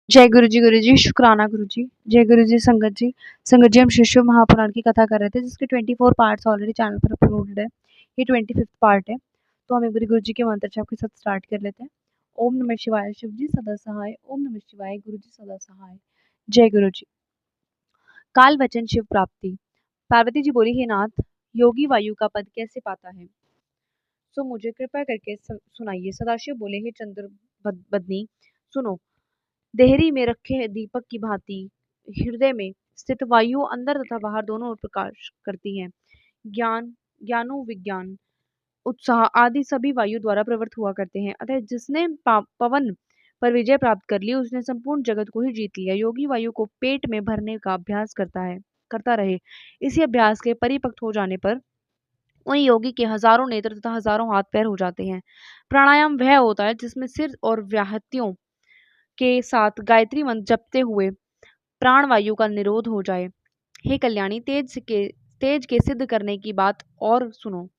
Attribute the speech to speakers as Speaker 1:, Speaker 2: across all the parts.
Speaker 1: गुरु जी, शुक्राना गुरु जी। जय गुरु जी, संगत जी। संगत जी, हम शिशु महापुराण की कथा कर रहे थे, जिसके 24 पार्ट्स ऑलरेडी चैनल पर अपलोडेड है। ये 25th पार्ट है। तो हम एक बारी गुरु जी के मंत्र जाप के साथ स्टार्ट कर लेते हैं। ओम नमः शिवाय, शिव जी सदा सहाय। ओम नमः शिवाय, गुरु जी सदा सहाय। जय गुरु जी। काल वचन शिव प्राप्ति। पार्वती जी बोली, हे नाथ, योगी वायु का पद कैसे पाता है? सो मुझे कृपा करके सुनाइए। सदाशिव बोले, हे चंद्र बदनी, सुनो। देहरी में रखे दीपक की भांति हृदय में स्थित वायु अंदर तथा बाहर दोनों ओर प्रकाश करती है। ज्ञान, ज्ञानो विज्ञान, उत्साह आदि सभी वायु द्वारा प्रवृत्त हुआ करते हैं। अतः जिसने पवन पर विजय प्राप्त कर ली, उसने संपूर्ण जगत को ही जीत लिया। योगी वायु को पेट में भरने का अभ्यास करता रहे। इसी अभ्यास के परिपक्व हो जाने पर उन योगी के हजारों नेत्र तथा हजारों हाथ पैर हो जाते हैं। प्राणायाम वह होता है जिसमें सिर और व्याहतियों के साथ गायत्री मंत्र जपते हुए प्राण वायु का निरोध हो जाए। हे कल्याणी, तेज के सिद्ध करने की बात और सुनो।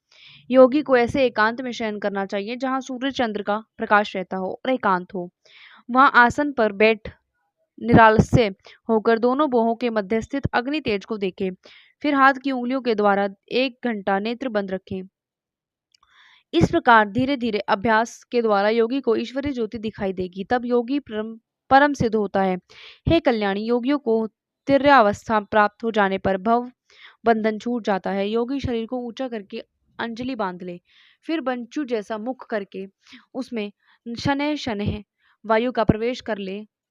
Speaker 1: योगी को ऐसे एकांत में शयन करना चाहिए जहाँ सूर्य चंद्र का प्रकाश रहता हो और एकांत हो। वहां आसन पर बैठ निरालस्य होकर दोनों बोहों के मध्य स्थित अग्नि तेज को देखें। फिर हाथ की उंगलियों के द्वारा 1 घंटा नेत्र बंद रखें। इस प्रकार धीरे धीरे अभ्यास के द्वारा योगी को ईश्वरीय ज्योति दिखाई देगी। तब योगी परम सिद्ध होता है। हे कल्याणी, योगियों को तिर्यावस्था प्राप्त हो जाने पर भव बंधन छूट जाता है। योगी शरीर को ऊंचा करके अंजलि बांध ले, फिर बंचू जैसा मुख करके उसमें शनैः शनैः वायु का प्रवेश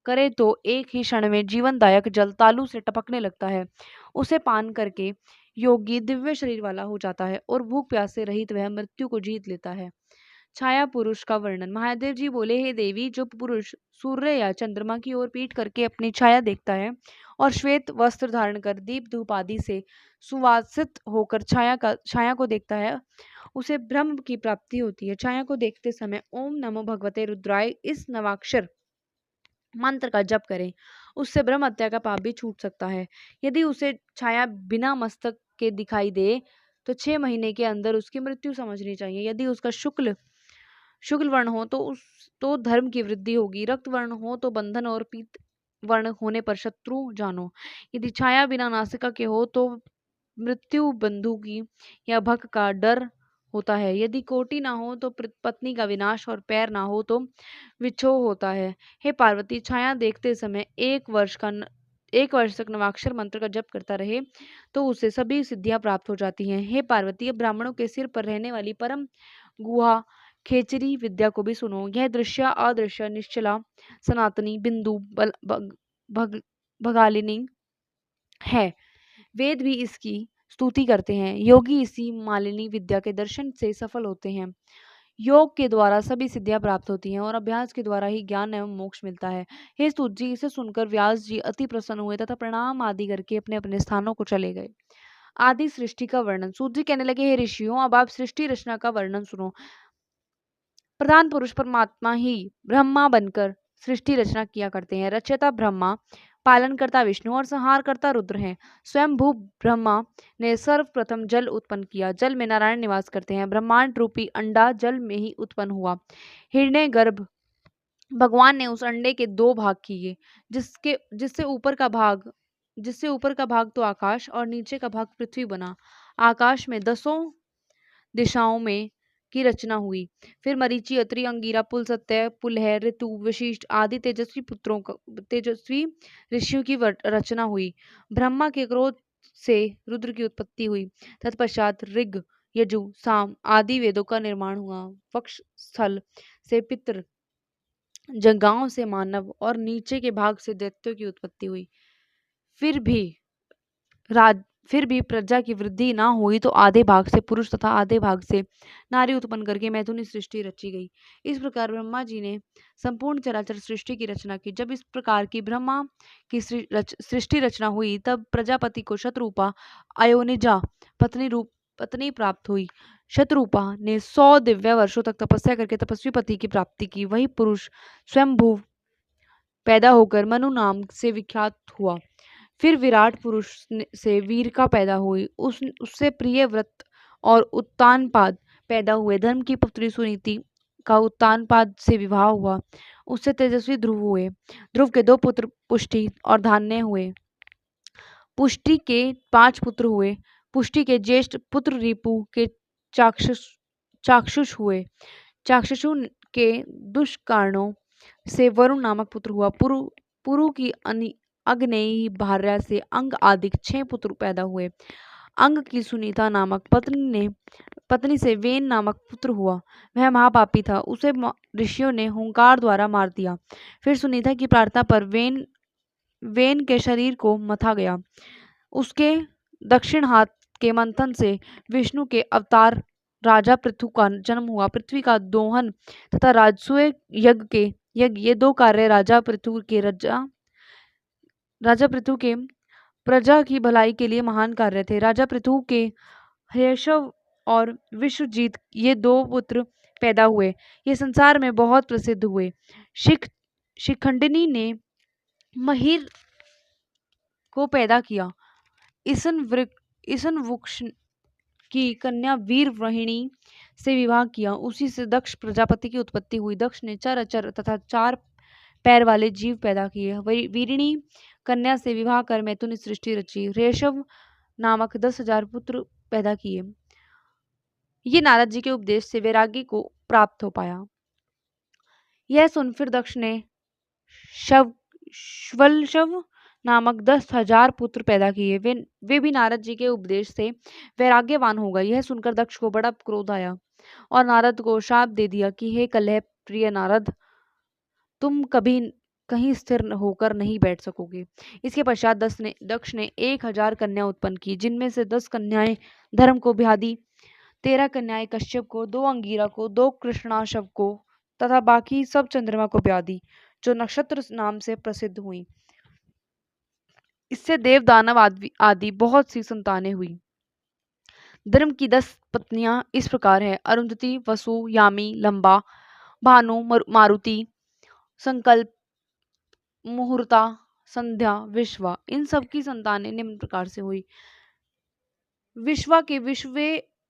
Speaker 1: करे तो एक ही क्षण में जीवनदायक जल तालू से टपकने लगता है। उसे पान करके योगी दिव्य शरीर वाला हो जाता है और भूख प्यास से रहित वह मृत्यु को जीत लेता है। छाया पुरुष का वर्णन। महादेव जी बोले, हे देवी, जो पुरुष सूर्य या चंद्रमा की ओर पीठ करके अपनी छाया देखता है और श्वेत वस्त्र धारण कर दीप धूप आदि से सुवासित होकर छाया को देखता है, उसे ब्रह्म की प्राप्ति होती है। छाया को देखते समय ओम नमो भगवते रुद्राय इस नवाक्षर मंत्र का जप करें। उससे ब्रह्म हत्या का पाप भी छूट सकता है। यदि उसे छाया बिना मस्तक के दिखाई दे तो 6 महीने के अंदर उसकी मृत्यु समझनी चाहिए। यदि उसका शुक्ल वर्ण हो तो धर्म की वृद्धि होगी। रक्त वर्ण हो तो बंधन और पीत वर्ण होने पर शत्रु जानो। यदि छाया बिना नासिका के हो तो मृत्यु बंधु की या भक का डर होता है। यदि कोटि ना हो तो पत्नी का विनाश और पैर ना हो तो विक्षोभ होता है। हे पार्वती, छाया देखते समय 1 वर्ष तक नवाक्षर मंत्र का जप करता रहे तो उसे सभी सिद्धियां प्राप्त हो जाती हैं। हे पार्वती, अब ब्राह्मणों के सिर पर रहने वाली परम गुहा खेचरी विद्या को भी सुनो। यह दृश्य अदृश्य निश्चला सनातनी बिंदु भगालिनी है। वेद भी इसकी स्तुति करते हैं। योगी इसी मालिनी विद्या के दर्शन से सफल होते हैं। योग के द्वारा सभी सिद्धियां प्राप्त होती हैं और अभ्यास के द्वारा ही ज्ञान एवं मोक्ष मिलता है। हे स्तुत जी, इसे सुनकर व्यास जी अति प्रसन्न हुए तथा प्रणाम आदि करके अपने अपने स्थानों को चले गए। आदि सृष्टि का वर्णन। सूत जी कहने लगे, हे ऋषियों, अब आप सृष्टि रचना का वर्णन सुनो। प्रधान पुरुष परमात्मा ही ब्रह्मा बनकर सृष्टि रचना किया करते हैं। रचयिता ब्रह्मा, पालनकर्ता विष्णु और संहारकर्ता रुद्र हैं। स्वयं भू ब्रह्मा ने सर्वप्रथम जल उत्पन्न किया। जल में नारायण निवास करते हैं। ब्रह्मांड रूपी अंडा जल में ही उत्पन्न हुआ। हिरण्य गर्भ भगवान ने उस अंडे के 2 भाग किए, जिससे ऊपर का भाग तो आकाश और नीचे का भाग पृथ्वी बना। आकाश में 10 दिशाओं में की रचना हुई। फिर मरीचि, अत्रि, अंगिरा, पुलस्त्य, पुलह, ऋतु, वशिष्ठ आदि तेजस्वी ऋषियों की रचना हुई। ब्रह्मा के क्रोध से रुद्र की उत्पत्ति हुई। तत्पश्चात ऋग, यजु, साम आदि वेदों का निर्माण हुआ। वक्ष स्थल से पितृ, जंगाओं से मानव और नीचे के भाग से दैत्यों की उत्पत्ति हुई। फिर भी प्रजा की वृद्धि ना हुई तो आधे भाग से पुरुष तथा आधे भाग से नारी उत्पन्न करके मैथुनी सृष्टि रची गई। इस प्रकार ब्रह्मा जी ने संपूर्ण चराचर सृष्टि की रचना की। जब इस प्रकार की ब्रह्मा की सृष्टि रचना हुई, तब प्रजापति को शतरूपा अयोनिजा पत्नी प्राप्त हुई। शतरूपा ने 100 दिव्य वर्षों तक तपस्या करके तपस्वी पति की प्राप्ति की। वही पुरुष स्वयंभू पैदा होकर मनु नाम से विख्यात हुआ। फिर विराट पुरुष से वीर का पैदा हुई। उससे प्रिय व्रत और उत्तानपाद पैदा हुए। धर्म की पुत्री सुनीति का उत्तानपाद से विवाह हुआ। उससे तेजस्वी ध्रुव हुए। ध्रुव के 2 पुत्र पुष्टि और धान्य हुए। पुष्टि के 5 पुत्र हुए। पुष्टि के ज्येष्ठ पुत्र रिपु के चाक्षुष हुए। चाक्षुषु के दुष्कार्णों से वरुण नामक पुत्र हुआ। पुरु की अग्नेयी भार्या से अंग आदि 6 पुत्र पैदा हुए। अंग की सुनीता नामक पत्नी से वेन नामक पुत्र हुआ। वह महापापी था, उसे ऋषियों ने हुंकार द्वारा मार दिया। फिर सुनीता की प्रार्थना पर वेन के शरीर को मथा गया। उसके दक्षिण हाथ के मंथन से विष्णु के अवतार राजा पृथु का जन्म हुआ। पृथ्वी का दोहन तथा राजसूय यज्ञ ये 2 कार्य राजा पृथु के प्रजा की भलाई के लिए महान कार्य थे। राजा पृथु के हयशव और विश्वजीत ये 2 पुत्र पैदा हुए। ये संसार में बहुत प्रसिद्ध हुए। शिखंडिनी ने महिर को पैदा किया। ईसन वृक्ष की कन्या वीर वहिणी से विवाह किया। उसी से दक्ष प्रजापति की उत्पत्ति हुई। दक्ष ने चर अचर तथा 4 पैर वाले जीव पैदा किए। वीरिणी कन्या से विवाह कर मैथुन सृष्टि रची। रेशव नामक 10,000 पुत्र पैदा किए। ये नारद जी के उपदेश से वैराग्य को प्राप्त हो पाया। यह सुन फिर दक्ष ने श्वलशव नामक 10,000 पुत्र पैदा किए। वे भी नारद जी के उपदेश से वैराग्यवान हो गए। यह सुनकर दक्ष को बड़ा क्रोध आया और नारद को शाप दे दिया कि हे कलह प्रिय नारद, तुम कभी कहीं स्थिर होकर नहीं बैठ सकोगे। इसके पश्चात दक्ष ने 1,000 कन्या उत्पन्न की, जिनमें से 10 कन्याएं धर्म को ब्याधी, 13 कन्याएं कश्यप को, 2 अंगिरा को, 2 कृष्णाशव को तथा बाकी सब चंद्रमा को ब्याधी, जो नक्षत्र नाम से प्रसिद्ध हुई। इससे देव दानव आदि बहुत सी संतानें हुई। धर्म की 10 पत्नियां इस प्रकार है: अरुंधति, वसु, यामी, लंबा, भानु, मारुति, संकल्प, मुहूर्ता, संध्या, विश्वा। इन सब की संतानें निम्न प्रकार से हुई। विश्वा के विश्वे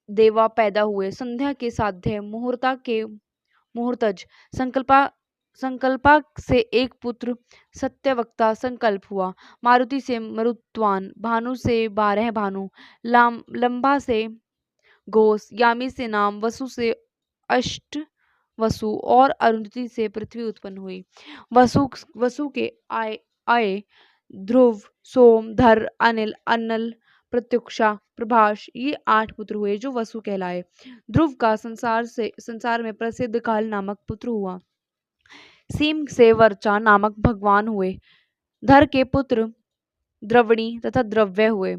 Speaker 1: देवा पैदा हुए। संध्या के साध्य, मुहूर्ता के मुहूर्तज, संकल्पा से एक पुत्र सत्यवक्ता संकल्प हुआ। मारुति से मरुत्वान, भानु से 12 भानु, लंबा से घोष, यामी से नाम, वसु से अष्ट वसु और अरुंधति से पृथ्वी उत्पन्न हुई। वसु के आए ध्रुव, सोम, धर, अनिल, अन्नल, प्रत्युक्षा, प्रभाष, ये 8 पुत्र हुए जो वसु कहलाए। ध्रुव का संसार में प्रसिद्ध काल नामक पुत्र हुआ। सीम से वर्चा नामक भगवान हुए। धर के पुत्र द्रवणी तथा द्रव्य हुए।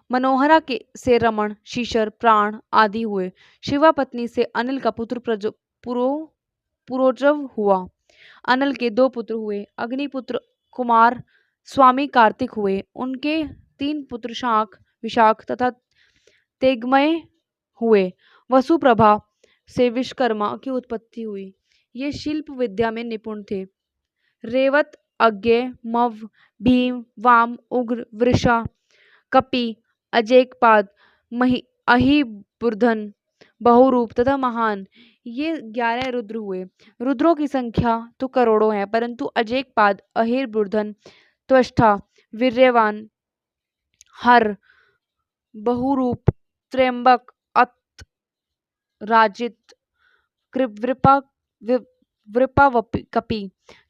Speaker 1: मनोहरा से रमण, शीशर, प्राण आदि हुए। शिवा पत्नी से अनिल का पुत्र पुरोजव हुआ। अनिल के 2 पुत्र हुए। अग्निपुत्र कुमार स्वामी कार्तिक हुए। उनके 3 पुत्र शाक, विशाख तथा तेगमय हुए। वसुप्रभा से विश्वकर्मा की उत्पत्ति हुई। ये शिल्प विद्या में निपुण थे। रेवत, अज्ञेय, मव, भीम, वाम, उग्र, वृषा, कपि, अजेकपाद, अहिबुर्धन, बहुरूप तथा महान, ये 11 रुद्र हुए। रुद्रों की संख्या तो करोड़ों है, परंतु अजेकपाद, अहिबुर्धन, त्वष्टा, वीर्यवान, हर, बहुरूप, त्र्यंबक, अत, राजित, कपि,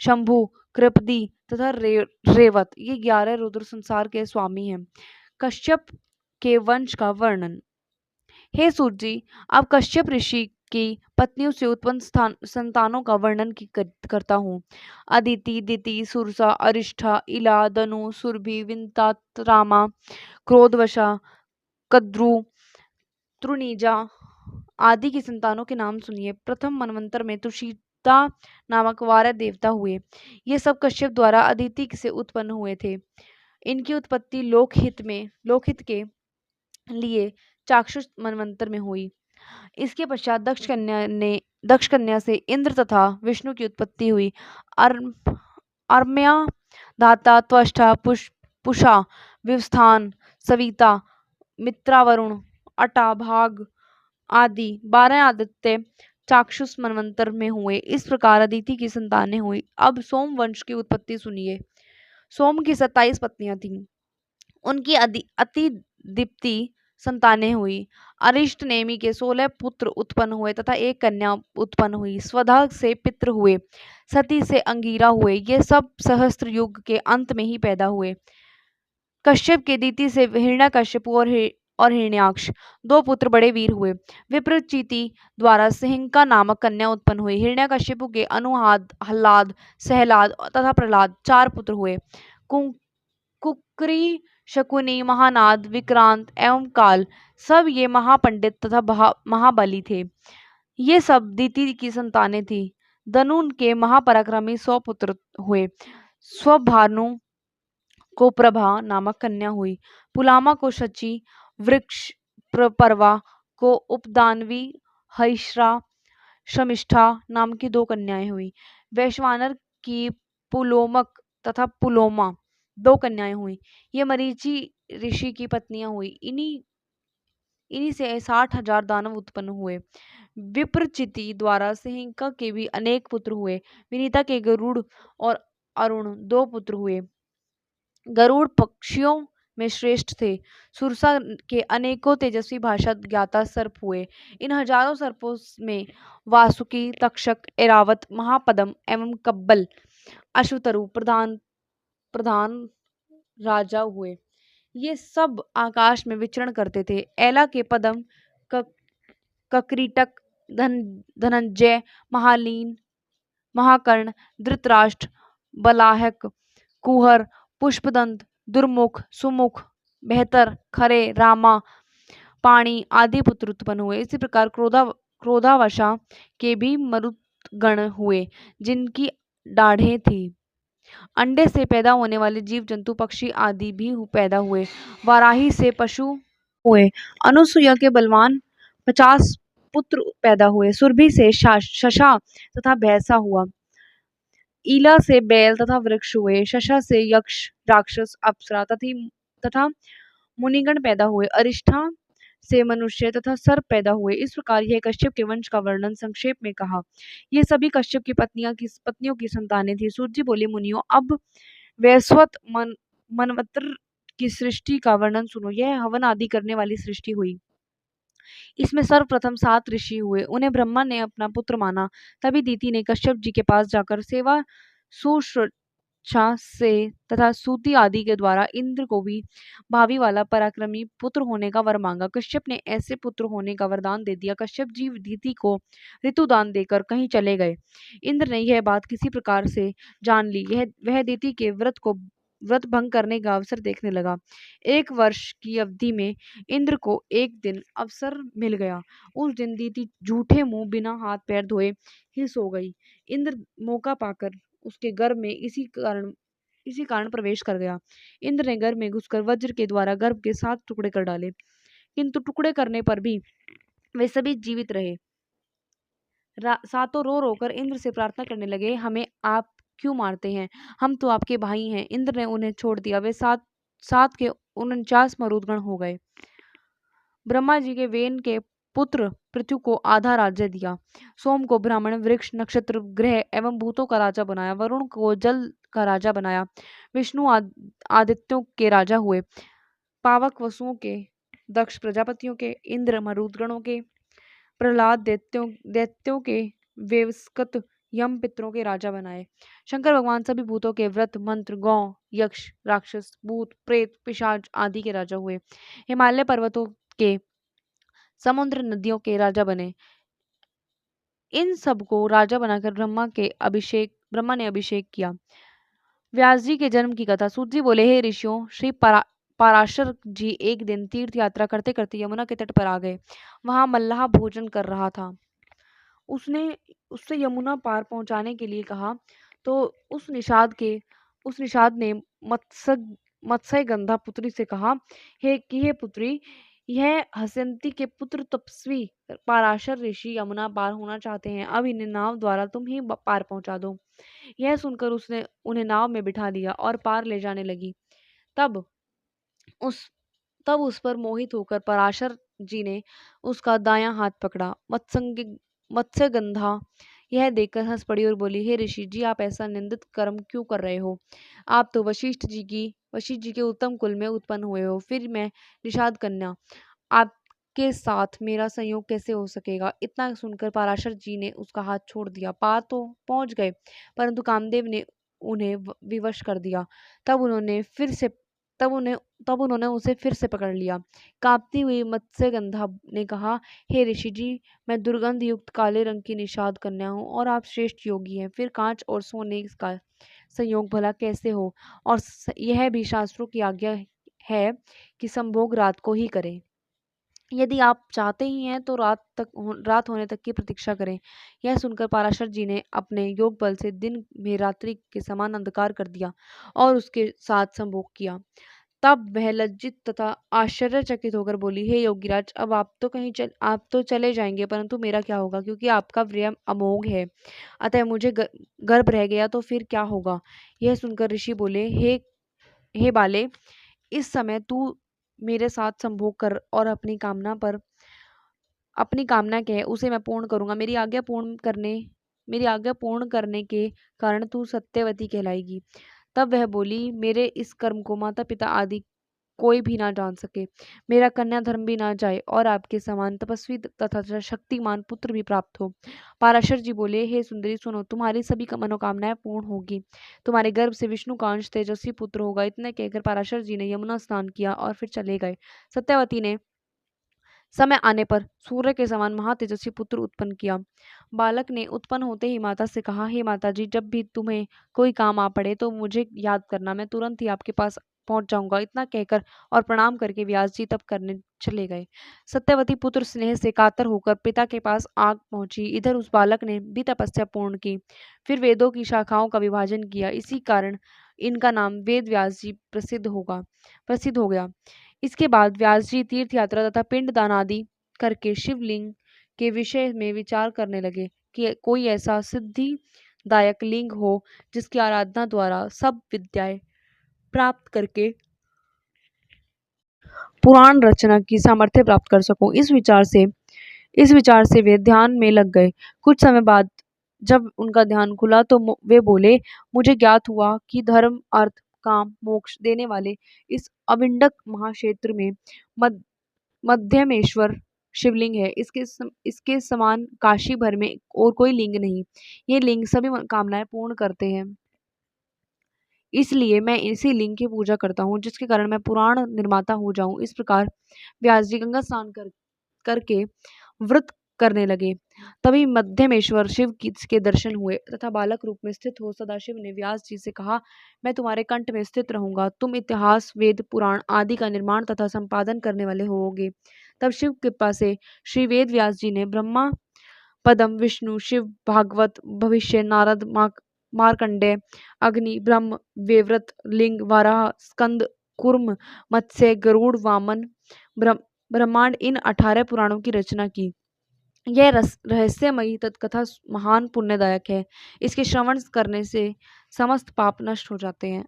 Speaker 1: शंभु, कृपदी तथा रेवत, ये 11 रुद्र संसार के स्वामी हैं। कश्यप के वंश का वर्णन। हे सूत जी, अब कश्यप ऋषि की पत्नियों से उत्पन्न संतानों का वर्णन करता हूँ। अदिति, दिति, सुरसा, अरिष्ठा, इला, दनु, सुरभि, विंता, रामा, क्रोधवशा, कद्रु, त्रुनीजा आदि की संतानों के नाम सुनिए। प्रथम मनवंतर में तुषिता नामक 12 देवता हुए। ये सब कश्यप द्वारा अदिति से उत्पन्न हुए थे। इनकी उत्पत्ति लोकहित के लिए चाक्षुष मनवंतर में हुई। इसके पश्चात दक्ष कन्या से इंद्र तथा विष्णु की उत्पत्ति हुई। अर्म्या, दाता, त्वष्टा, पुषा, विवस्थान, सविता, मित्रावरुण, अटा, भाग आदि 12 आदित्य चाक्षुष मनवंतर में हुए। इस प्रकार अदिति की संतानें हुई। अब सोम वंश की उत्पत्ति सुनिए। सोम की 27 पत्नियां थीं। उनकी अति दीप्ति संतानें हुई। अरिष्ट नेमि के 16 पुत्र उत्पन्न हुए तथा एक कन्या उत्पन्न हुई। स्वधा से पितृ हुए, सती से अंगिरा हुए। ये सब सहस्त्र युग के अंत में ही पैदा हुए। कश्यप के दीति से हिरण्यकश्यपु और हिरण्याक्ष 2 पुत्र बड़े वीर हुए। विप्रचिति द्वारा सिंहिका नामक कन्या उत्पन्न हुई। हिरण्यकश्यपु के अनुहाद, हल्लाद, सहलाद तथा प्रहलाद 4 पुत्र हुए। कुकरी, शकुनी, महानाद, विक्रांत एवं काल सब ये महापंडित तथा महाबली थे। ये सब दीति की संतानें थी। दनु के महापराक्रमी 100 पुत्र हुए। स्वभानु को प्रभा नामक कन्या हुई। पुलामा को शची, वृक्ष परवा को उपदानवी, हरिश्रा, शमिष्ठा नाम की 2 कन्याएं हुई। वैश्वानर की पुलोमक तथा पुलोमा 2 कन्याएं हुई। ये मरीचि ऋषि की पत्नियां हुई। इन्हीं से 60,000 दानव उत्पन्न हुए। विप्रचिति द्वारा सिंहिका के भी अनेक पुत्र हुए। विनीता के गरुड़ और अरुण 2 पुत्र हुए। गरुड़ पक्षियों में श्रेष्ठ थे। सुरसा के अनेकों तेजस्वी भाषा ज्ञाता सर्प हुए। इन हजारों सर्पों में वासुकी, तक्षक, ऐरावत, महापद्म एवं कब्बल, अश्वतरु प्रधान प्रधान राजा हुए। ये सब आकाश में विचरण करते थे। एला के पद्म, कक्रीटक, धनंजय, महालीन, महाकर्ण, धृतराष्ट्र, बलाहक, कुहर, पुष्पदंत, दुर्मुख, सुमुख, बेहतर, खरे, रामा, पाणी आदि पुत्र उत्पन्न हुए। इसी प्रकार क्रोधावशा के भी मरुतगण हुए, जिनकी दाढ़ें थी। अंडे से पैदा होने वाले जीव जंतु पक्षी आदि भी पैदा हुए। वाराही से पशु हुए। अनुसुईया के बलवान 50 पुत्र पैदा हुए। सुरभि से शशा तथा भैंसा हुआ। ईला से बैल तथा वृक्ष हुए। शशा से यक्ष, राक्षस, अप्सरा तथा मुनिगण पैदा हुए। अरिष्ठा से मनुष्य तथा सर्प पैदा हुए। इस प्रकार यह कश्यप के वंश का वर्णन संक्षेप में कहा। ये सभी कश्यप की पत्नियों की संतानें थी। सूत जी बोले, मुनियों, अब वैवस्वत मनवंतर की सृष्टि का वर्णन सुनो। यह हवन आदि करने वाली सृष्टि हुई। इसमें सर्वप्रथम 7 ऋषि हुए। उन्हें ब्रह्मा ने अपना पुत्र माना। तभी दीति ने कश्यप जी के पास जाकर सेवा शुश्रूषा से तथा सूति आदि के द्वारा इंद्र को भी भावी वाला पराक्रमी पुत्र होने का वर मांगा। कश्यप ने ऐसे पुत्र होने का वरदान दे दिया। कश्यप जी दीति को ऋतुदान देकर कहीं चले गए। इंद्र ने यह बात किसी प्रकार से जान ली। वह दीति के व्रत भंग करने का अवसर देखने लगा। 1 वर्ष की अवधि में इंद्र को एक दिन अवसर मिल गया। उस दिन दीति झूठे मुंह बिना हाथ पैर धोए ही सो गई। इंद्र मौका पाकर उसके गर्भ में इसी कारण प्रवेश कर गया। इंद्र ने गर्भ में घुसकर वज्र के द्वारा गर्भ के 7 टुकड़े कर डाले, किंतु टुकड़े करने पर भी वे सभी जीवित रहे। सातों रो रो कर इंद्र से प्रार्थना करने लगे, हमें आप क्यों मारते हैं? हम तो आपके भाई हैं। इंद्र ने उन्हें छोड़ दिया। वे सात के 49 मरुदगण हो गए। ब्रह्मा जी के वेन के पुत्र पृथ्वी को आधा राज्य दिया। सोम को ब्राह्मण, वृक्ष, नक्षत्र, ग्रह एवं भूतों का राजा बनाया। वरुण को जल का राजा बनाया। विष्णु आदित्यों के राजा हुए। पावक वसुओं के, दक्ष प्रजापतियों के, इंद्र मरुदगणों के, प्रहलाद दैत्यों के, वेवस्कत यम पितरों के राजा बनाए। शंकर भगवान सभी भूतों के व्रत, मंत्र, गौ, यक्ष, राक्षस, भूत, प्रेत, पिशाच आदि के राजा हुए। हिमालय पर्वतों के, समुद्र, नदियों के राजा बने। इन सबको राजा बनाकर ब्रह्मा ने अभिषेक किया। व्यास जी के जन्म की कथा। सूत जी बोले, हे ऋषियों, श्री पराशर जी एक दिन तीर्थ यात्रा करते करते यमुना के तट पर आ गए। वहां मल्लाह भोजन कर रहा था। उससे यमुना पार पहुंचाने के लिए कहा तो उस निषाद ने मत्स्य गंधा पुत्री से कहा, हे पुत्री, यह हसंती के पुत्र तपस्वी पराशर ऋषि यमुना पार होना चाहते हैं। अब इन्हें नाव द्वारा तुम ही पार पहुंचा दो। यह सुनकर उसने उन्हें नाव में बिठा लिया और पार ले जाने लगी। तब उस पर मोहित होकर पराशर जी ने उसका दायां हाथ पकड़ा। मत्स्यगंधा यह देखकर हंस पड़ी और बोली, हे ऋषि जी, आप ऐसा निंदित कर्म क्यों कर रहे हो? आप तो वशिष्ठ जी के उत्तम कुल में उत्पन्न हुए हो, फिर मैं निषाद कन्या, आपके साथ मेरा संयोग कैसे हो सकेगा? इतना सुनकर पराशर जी ने उसका हाथ छोड़ दिया। पार तो पहुंच गए, परंतु कामदेव ने उन्हें विवश कर दिया। तब उन्होंने फिर से तब उन्हें तब उन्होंने उसे फिर से पकड़ लिया। कांपती हुई मत्स्यगंधा ने कहा, हे ऋषि जी, मैं दुर्गंध युक्त काले रंग की निषाद कन्या हूँ और आप श्रेष्ठ योगी हैं, फिर कांच और सोने का संयोग भला कैसे हो? और यह भी शास्त्रों की आज्ञा है कि संभोग रात को ही करें। यदि आप चाहते ही हैं तो रात होने तक की प्रतीक्षा करें। यह सुनकर पराशर जी ने अपने योग बल से दिन में रात्रि के समान अंधकार कर दिया और उसके साथ संभोग किया। तब वह लज्जित तथा आश्चर्यचकित होकर बोली, हे योगीराज, अब आप तो चले जाएंगे, परंतु मेरा क्या होगा? क्योंकि आपका प्रेम अमोघ है, अतः मुझे गर्भ रह गया तो फिर क्या होगा? यह सुनकर ऋषि बोले, हे बाले, इस समय तू मेरे साथ संभोग कर और अपनी कामना क्या है उसे मैं पूर्ण करूंगा। मेरी आज्ञा पूर्ण करने के कारण तू सत्यवती कहलाएगी। तब वह बोली, मेरे इस कर्म को माता पिता आदि कोई भी ना जान सके, मेरा कन्या धर्म भी ना जाए और आपके समान तपस्वी तथा शक्तिमान पुत्र भी प्राप्त हो। पाराशर जी बोले, हे सुंदरी, सुनो, तुम्हारी सभी मनोकामनाएं पूर्ण होगी, तुम्हारे गर्भ से विष्णु का अंश तेजस्वी पुत्र होगा। इतने कहकर पाराशर जी ने यमुना स्नान किया और फिर चले गए। सत्यवती ने समय आने पर सूर्य के समान महातेजस्वी पुत्र उत्पन्न किया। बालक ने उत्पन्न होते ही माता से कहा, हे माता जी, जब भी तुम्हें कोई काम आ पड़े तो मुझे याद करना, मैं तुरंत ही आपके पास पहुंच जाऊंगा। इतना कहकर और प्रणाम करके व्यास जी तप करने चले गए। सत्यवती पुत्र स्नेह से कातर होकर पिता के पास आग पहुंची। इधर उस बालक ने भी तपस्या पूर्ण की, फिर वेदों की शाखाओं का विभाजन किया। इसी कारण इनका नाम वेद व्यास जी प्रसिद्ध हो गया। इसके बाद व्यास जी तीर्थ यात्रा तथा पिंड दान आदि करके शिवलिंग के विषय में विचार करने लगे कि कोई ऐसा सिद्धिदायक लिंग हो जिसकी आराधना द्वारा सब विद्याएं प्राप्त करके पुराण रचना की सामर्थ्य प्राप्त कर सकूं। इस विचार से वे ध्यान में लग गए। कुछ समय बाद जब उनका ध्यान खुला तो वे बोले, मुझे ज्ञात हुआ कि धर्म, अर्थ, काम, मोक्ष देने वाले इस अविंडक महाक्षेत्र में मध्यमेश्वर शिवलिंग है। इसके समान काशी भर में और कोई लिंग नहीं। ये लिंग सभी कामनाएं पूर्ण करते हैं, इसलिए मैं इसी लिंग की पूजा करता हूँ, जिसके कारण मैं पुराण निर्माता हो जाऊं। इस प्रकार व्यास जी गंगा स्नान करके व्रत करने लगे। तभी मध्यमेश्वर शिव के दर्शन हुए तथा बालक रूप में स्थित हो सदाशिव ने व्यास जी से कहा, मैं तुम्हारे कंठ में स्थित रहूंगा, तुम इतिहास, वेद, पुराण आदि का निर्माण तथा संपादन करने वाले होोगे। तब शिव कृपा से श्री वेद व्यास जी ने ब्रह्मा, पदम, विष्णु, शिव, भागवत, भविष्य, नारद, मार्कंडेय, अग्नि, ब्रह्म, वेवृत, लिंग, वराह, स्कंद, कुर्म, मत्स्य, गरुड़, वामन, ब्रह्मांड, इन 18 पुराणों की रचना की। यह रहस्यमयी तत्कथा महान पुण्यदायक है। इसके श्रवण करने से समस्त पाप नष्ट हो जाते हैं।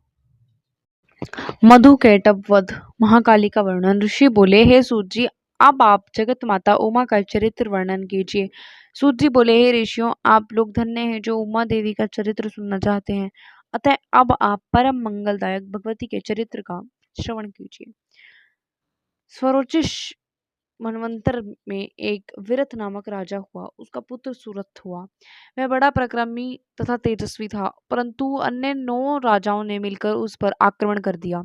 Speaker 1: मधु कैटभ वध महाकाली का वर्णन। ऋषि बोले, हे सूत जी, अब आप जगत माता उमा का चरित्र वर्णन कीजिए। सूत जी बोले, हे ऋषियों, आप लोग धन्य हैं जो उमा देवी का चरित्र सुनना चाहते हैं। अतः अब आप परम मंगलदायक भगवती के चरित्र का श्रवण कीजिए। स्वरोचिष मनवंतर में एक विरथ नामक राजा हुआ। उसका पुत्र सुरथ हुआ। वह बड़ा पराक्रमी तथा तेजस्वी था, परंतु अन्य 9 राजाओं ने मिलकर उस पर आक्रमण कर दिया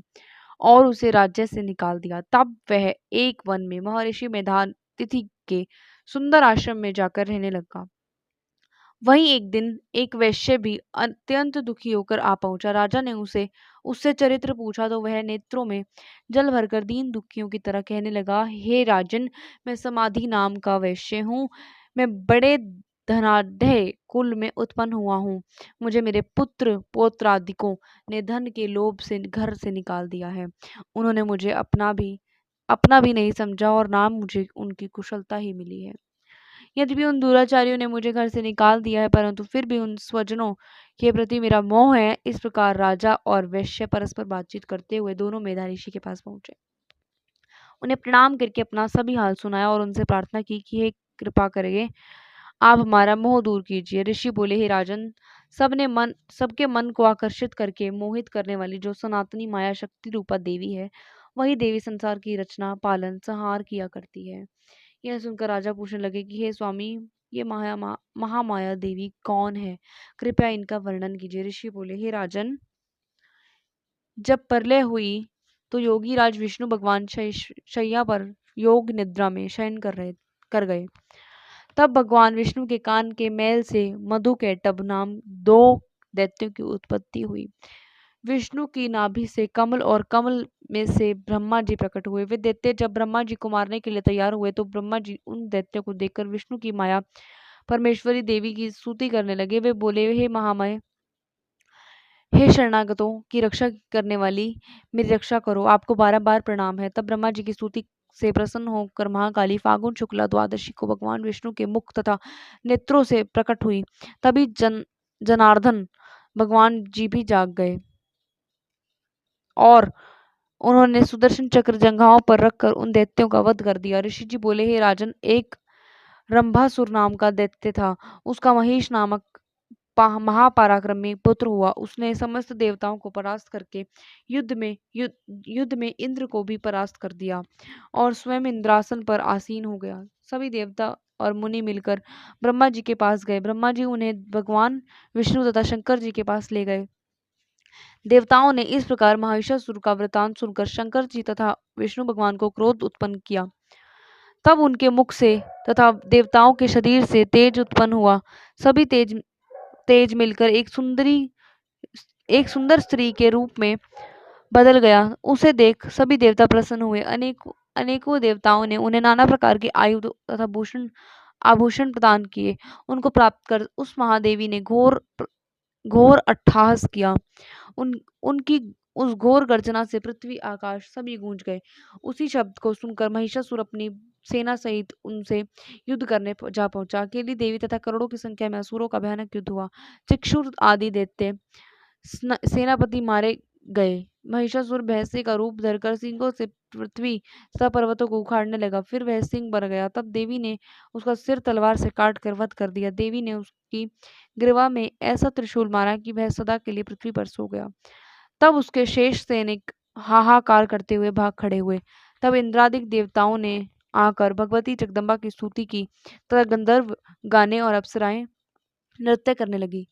Speaker 1: और उसे राज्य से निकाल दिया। तब वह एक वन में महर्षि मेधान तिथि के सुंदर आश्रम में जाकर रहने लगा। वहीं एक दिन एक वैश्य भी अत्यंत दुखी होकर आ पहुंचा। राजा ने उससे चरित्र पूछा तो वह नेत्रों में जल भरकर दीन दुखियों की तरह कहने लगा, हे राजन, मैं समाधि नाम का वैश्य हूँ। मैं बड़े धनाढ़ कुल में उत्पन्न हुआ हूँ। मुझे मेरे पुत्र पौत्रादिकों ने धन के लोभ से घर से निकाल दिया है। उन्होंने मुझे अपना भी नहीं समझा और नाम मुझे उनकी कुशलता ही मिली है। यद्यपि उन दुराचारियों ने मुझे घर से निकाल दिया है, परंतु फिर भी उन स्वजनों के प्रति मेरा मोह है। इस प्रकार राजा और वैश्य परस्पर बातचीत करते हुए दोनों मेधा ऋषि के पास पहुंचे। उन्हें प्रणाम करके अपना सभी हाल सुनाया और उनसे प्रार्थना की कि हे कृपा करिए, आप हमारा मोह दूर कीजिए। ऋषि बोले, हे राजन, सबके मन को आकर्षित करके मोहित करने वाली जो सनातनी माया शक्ति रूपा देवी है, वही देवी संसार की रचना, पालन, संहार किया करती है। यह सुनकर राजा पूछने लगे कि हे स्वामी, ये महामाया देवी कौन है? कृपया इनका वर्णन कीजिए। ऋषि बोले, हे राजन, जब प्रलय हुई तो योगी राज विष्णु भगवान शैया पर योग निद्रा में शयन कर गए। तब भगवान विष्णु के कान के मैल से मधुकैटभ नाम 2 दैत्यों की उत्पत्ति हुई। विष्णु की नाभि से कमल और कमल में से ब्रह्मा जी प्रकट हुए। वे दैत्य जब ब्रह्मा जी को मारने के लिए तैयार हुए तो ब्रह्मा जी उन दैत्यों को देखकर विष्णु की माया परमेश्वरी देवी की स्तुति करने लगे। वे बोले, हे महामाया, हे शरणागतों की रक्षा करने वाली, मेरी रक्षा करो, आपको बार बार प्रणाम है। तब ब्रह्मा जी की स्तुति से प्रसन्न होकर महाकाली फागुन शुक्ला द्वादशी को भगवान विष्णु के मुख तथा नेत्रों से प्रकट हुई। तभी जनार्दन भगवान जी भी जाग गए और उन्होंने सुदर्शन चक्र जंघाओं पर रखकर उन दैत्यों का वध कर दिया। ऋषि जी बोले, हे राजन, एक रंभासुर नाम का दैत्य था। उसका महेश नामक महापराक्रमी पुत्र हुआ। उसने समस्त देवताओं को परास्त करके युद्ध में इंद्र को भी परास्त कर दिया और स्वयं इंद्रासन पर आसीन हो गया। सभी देवता और मुनि मिलकर ब्रह्मा जी के पास गए। ब्रह्मा जी उन्हें भगवान विष्णु तथा शंकर जी के पास ले गए। देवताओं ने इस प्रकार महिषासुर का वृतांत सुनकर शंकर जी तथा विष्णु भगवान को क्रोध उत्पन्न किया। तब उनके मुख से तथा देवताओं के शरीर से तेज उत्पन्न हुआ। सभी तेज मिलकर एक सुंदर स्त्री के रूप में बदल गया। उसे देख सभी देवता प्रसन्न हुए। अनेकों देवताओं ने उन्हें नाना प्रकार के आयुध तथा आभूषण प्रदान किए। उनको प्राप्त कर उस महादेवी ने घोर अट्टहास किया। उनकी उस घोर गर्जना से पृथ्वी आकाश सभी गूंज गए। उसी शब्द को सुनकर महिषासुर अपनी सेना सहित उनसे युद्ध करने जा पहुंचा। अकेली देवी तथा करोड़ों की संख्या में असुरों का भयानक युद्ध हुआ। चिक्षुर आदि दैत्य सेनापति मारे गए। महिषासुर भैंसे का रूप धरकर सिंगों से पृथ्वी तथा पर्वतों को उखाड़ने लगा। फिर वह सिंह बन गया। तब देवी ने उसका सिर तलवार से काट कर वध कर दिया। देवी ने उसकी ग्रीवा में ऐसा त्रिशूल मारा कि वह सदा के लिए पृथ्वी पर सो गया। तब उसके शेष सैनिक हाहाकार करते हुए भाग खड़े हुए। तब इंद्रादिक देवताओं ने आकर भगवती जगदम्बा की स्तुति की तथा गंधर्व गाने और अप्सराएं नृत्य करने लगी।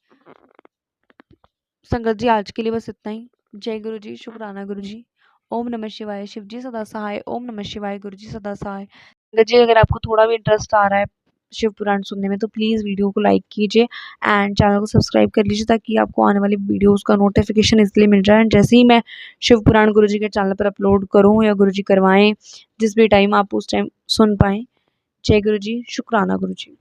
Speaker 1: संगत जी, आज के लिए बस इतना ही। जय गुरु जी, शुक्राना गुरु जी। ओम नमः शिवाय। शिव जी सदा सहाय। ओम नमः शिवाय। गुरु जी सदा सहाय। संगत जी, अगर आपको थोड़ा भी इंटरेस्ट आ रहा है शिव पुराण सुनने में तो प्लीज़ वीडियो को लाइक कीजिए एंड चैनल को सब्सक्राइब कर लीजिए ताकि आपको आने वाली वीडियोस का नोटिफिकेशन इसलिए मिल जाए। एंड जैसे ही मैं शिव पुराण गुरु जी के चैनल पर अपलोड करूँ या गुरु जी करवाएं जिस भी टाइम आप उस टाइम सुन पाएँ। जय गुरु जी, शुक्राना गुरु जी।